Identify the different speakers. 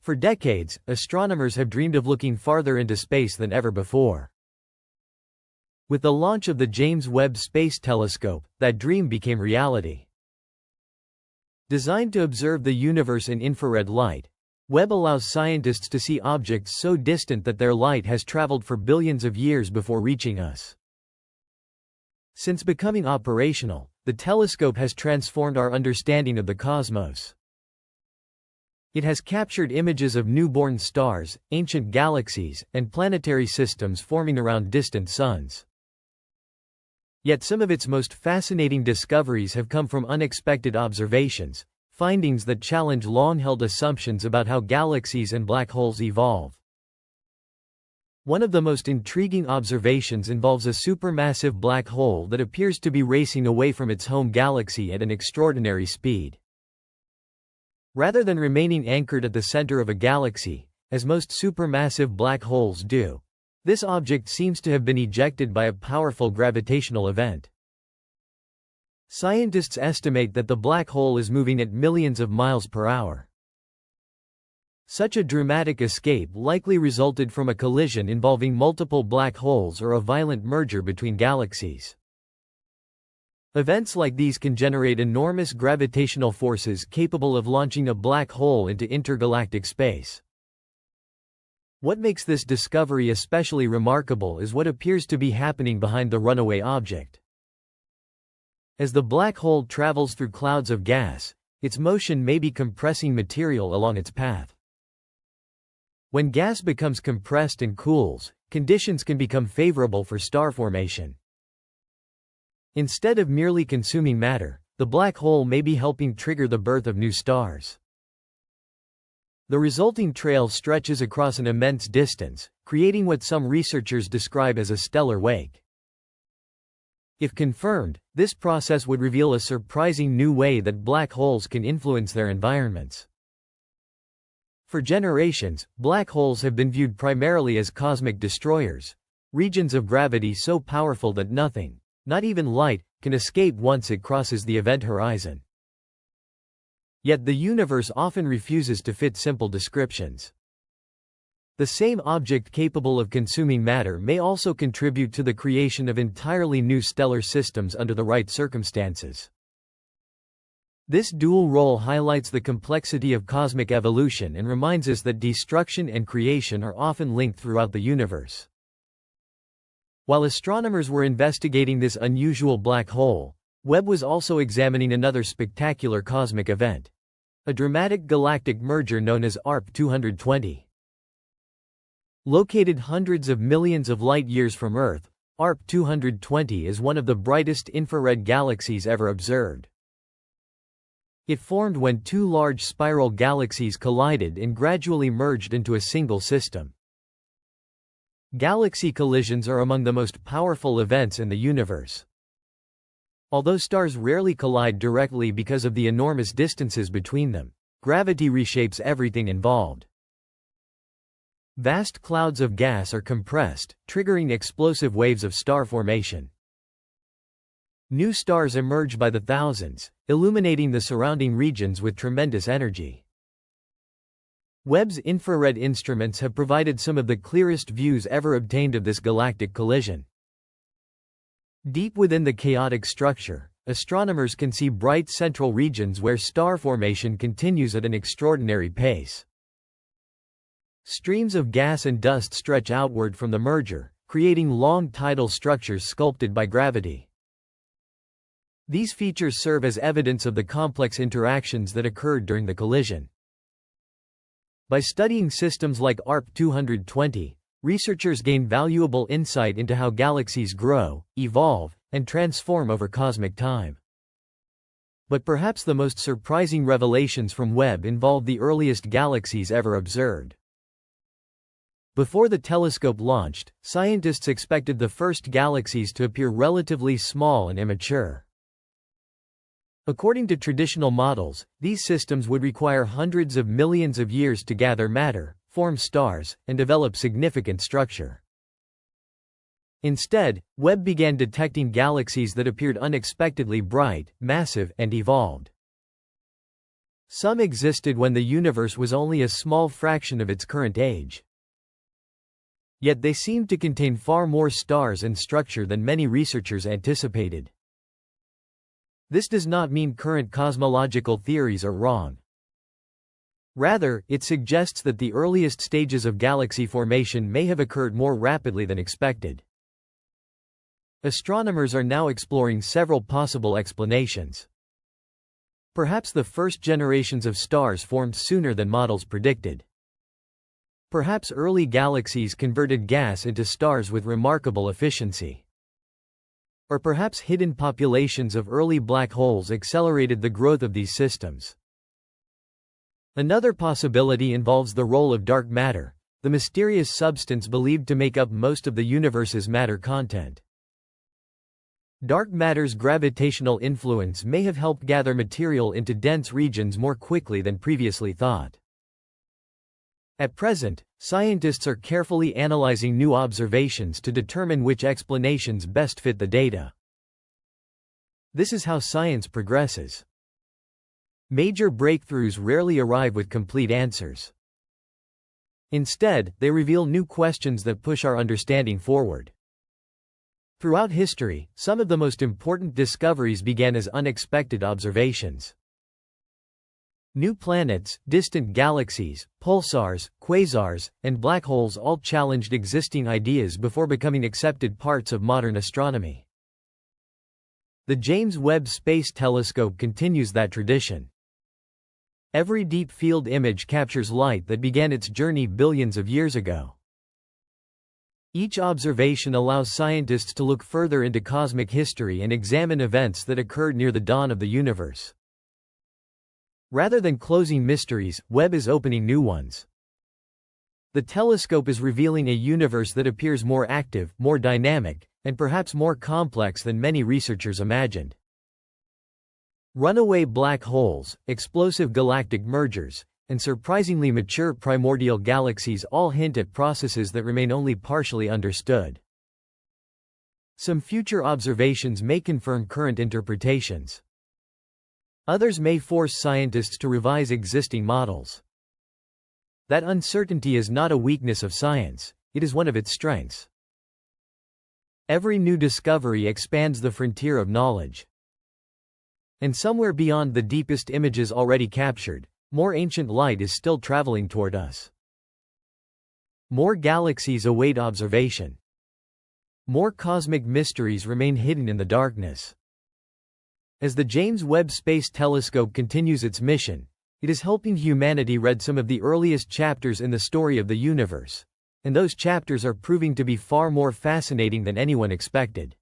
Speaker 1: For decades, astronomers have dreamed of looking farther into space than ever before. With the launch of the James Webb Space Telescope, that dream became reality. Designed to observe the universe in infrared light, Webb allows scientists to see objects so distant that their light has traveled for billions of years before reaching us. Since becoming operational, the telescope has transformed our understanding of the cosmos. It has captured images of newborn stars, ancient galaxies, and planetary systems forming around distant suns. Yet some of its most fascinating discoveries have come from unexpected observations, findings that challenge long-held assumptions about how galaxies and black holes evolve. One of the most intriguing observations involves a supermassive black hole that appears to be racing away from its home galaxy at an extraordinary speed. Rather than remaining anchored at the center of a galaxy, as most supermassive black holes do, this object seems to have been ejected by a powerful gravitational event. Scientists estimate that the black hole is moving at millions of miles per hour. Such a dramatic escape likely resulted from a collision involving multiple black holes or a violent merger between galaxies. Events like these can generate enormous gravitational forces capable of launching a black hole into intergalactic space. What makes this discovery especially remarkable is what appears to be happening behind the runaway object. As the black hole travels through clouds of gas, its motion may be compressing material along its path. When gas becomes compressed and cools, conditions can become favorable for star formation. Instead of merely consuming matter, the black hole may be helping trigger the birth of new stars. The resulting trail stretches across an immense distance, creating what some researchers describe as a stellar wake. If confirmed, this process would reveal a surprising new way that black holes can influence their environments. For generations, black holes have been viewed primarily as cosmic destroyers, regions of gravity so powerful that nothing, not even light, can escape once it crosses the event horizon. Yet the universe often refuses to fit simple descriptions. The same object capable of consuming matter may also contribute to the creation of entirely new stellar systems under the right circumstances. This dual role highlights the complexity of cosmic evolution and reminds us that destruction and creation are often linked throughout the universe. While astronomers were investigating this unusual black hole, Webb was also examining another spectacular cosmic event, a dramatic galactic merger known as ARP 220. Located hundreds of millions of light-years from Earth, ARP 220 is one of the brightest infrared galaxies ever observed. It formed when two large spiral galaxies collided and gradually merged into a single system. Galaxy collisions are among the most powerful events in the universe. Although stars rarely collide directly because of the enormous distances between them, gravity reshapes everything involved. Vast clouds of gas are compressed, triggering explosive waves of star formation. New stars emerge by the thousands, illuminating the surrounding regions with tremendous energy. Webb's infrared instruments have provided some of the clearest views ever obtained of this galactic collision. Deep within the chaotic structure, astronomers can see bright central regions where star formation continues at an extraordinary pace. Streams of gas and dust stretch outward from the merger, creating long tidal structures sculpted by gravity. These features serve as evidence of the complex interactions that occurred during the collision. By studying systems like ARP 220, researchers gain valuable insight into how galaxies grow, evolve, and transform over cosmic time. But perhaps the most surprising revelations from Webb involve the earliest galaxies ever observed. Before the telescope launched, scientists expected the first galaxies to appear relatively small and immature. According to traditional models, these systems would require hundreds of millions of years to gather matter, form stars, and develop significant structure. Instead, Webb began detecting galaxies that appeared unexpectedly bright, massive, and evolved. Some existed when the universe was only a small fraction of its current age. Yet they seemed to contain far more stars and structure than many researchers anticipated. This does not mean current cosmological theories are wrong. Rather, it suggests that the earliest stages of galaxy formation may have occurred more rapidly than expected. Astronomers are now exploring several possible explanations. Perhaps the first generations of stars formed sooner than models predicted. Perhaps early galaxies converted gas into stars with remarkable efficiency. Or perhaps hidden populations of early black holes accelerated the growth of these systems. Another possibility involves the role of dark matter, the mysterious substance believed to make up most of the universe's matter content. Dark matter's gravitational influence may have helped gather material into dense regions more quickly than previously thought. At present, scientists are carefully analyzing new observations to determine which explanations best fit the data. This is how science progresses. Major breakthroughs rarely arrive with complete answers. Instead, they reveal new questions that push our understanding forward. Throughout history, some of the most important discoveries began as unexpected observations. New planets, distant galaxies, pulsars, quasars, and black holes all challenged existing ideas before becoming accepted parts of modern astronomy. The James Webb Space Telescope continues that tradition. Every deep-field image captures light that began its journey billions of years ago. Each observation allows scientists to look further into cosmic history and examine events that occurred near the dawn of the universe. Rather than closing mysteries, Webb is opening new ones. The telescope is revealing a universe that appears more active, more dynamic, and perhaps more complex than many researchers imagined. Runaway black holes, explosive galactic mergers, and surprisingly mature primordial galaxies all hint at processes that remain only partially understood. Some future observations may confirm current interpretations. Others may force scientists to revise existing models. That uncertainty is not a weakness of science, it is one of its strengths. Every new discovery expands the frontier of knowledge. And somewhere beyond the deepest images already captured, more ancient light is still traveling toward us. More galaxies await observation. More cosmic mysteries remain hidden in the darkness. As the James Webb Space Telescope continues its mission, it is helping humanity read some of the earliest chapters in the story of the universe, and those chapters are proving to be far more fascinating than anyone expected.